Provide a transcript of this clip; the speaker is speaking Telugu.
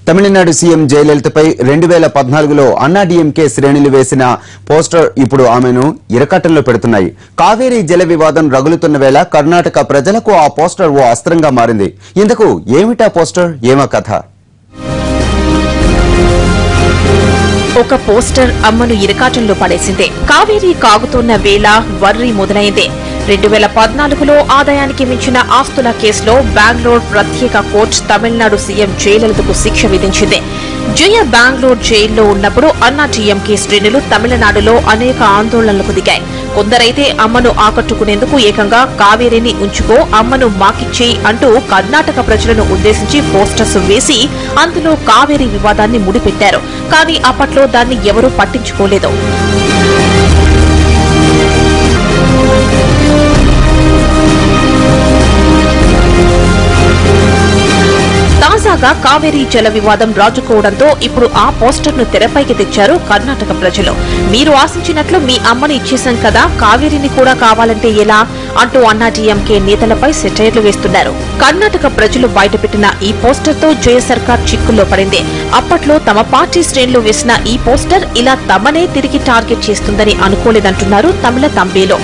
తమిళనాడు సీఎం జయలలితపై 2014లో అన్నాడీఎంకే శ్రేణులు వేసిన పోస్టర్ ఇప్పుడు ఆమెను ఇరకాటంలో పెడుతున్నాయి. కావేరీ జల వివాదం రగులుతున్న వేళ కర్ణాటక ప్రజలకు ఆ పోస్టర్ ఓ అస్త్రంగా మారింది. ఇందుకు ఏమిటా పోస్టర్, ఏమా కథ? ఒక పోస్టర్ అమ్మను ఇరకాటంలో పడేసిందే. కావేరీ కాగుతున్న వేళ వర్రీ మొదలైందే. 2014లో ఆదాయానికి మించిన ఆస్తుల కేసులో బెంగళూరు ప్రత్యేక కోర్టు తమిళనాడు సీఎం జయలలితకు శిక్ష విధించింది. జయ బెంగళూరు జైల్లో ఉన్నప్పుడు అన్నాడీఎంకే శ్రేణులు తమిళనాడులో అనేక ఆందోళనలకు దిగాయి. కొందరైతే అమ్మను ఆకట్టుకునేందుకు ఏకంగా కావేరీని ఉంచుకో, అమ్మను మాకిచ్చేయి అంటూ కర్ణాటక ప్రజలను ఉద్దేశించి పోస్టర్స్ వేసి అందులో కావేరీ వివాదాన్ని ముడిపెట్టారు. కానీ అప్పట్లో దాన్ని ఎవరూ పట్టించుకోలేదు. తాజాగా కావేరీ జల వివాదం రాజుకోవడంతో ఇప్పుడు ఆ పోస్టర్ ను తెరపైకి తెచ్చారు కర్ణాటక ప్రజలు. మీరు ఆశించినట్లు మీ అమ్మని ఇచ్చేశాం కదా, కావేరీని కూడా కావాలంటే ఎలా అంటూ అన్నాడీఎంకే నేతలపై సెటైర్లు వేస్తున్నారు. కర్ణాటక ప్రజలు బయటపెట్టిన ఈ పోస్టర్ తో జయ సర్కార్ చిక్కుల్లో పడింది. అప్పట్లో తమ పార్టీ శ్రేణులు వేసిన ఈ పోస్టర్ ఇలా తమనే తిరిగి టార్గెట్ చేస్తుందని అనుకోలేదంటున్నారు తమిళ తంబేలో.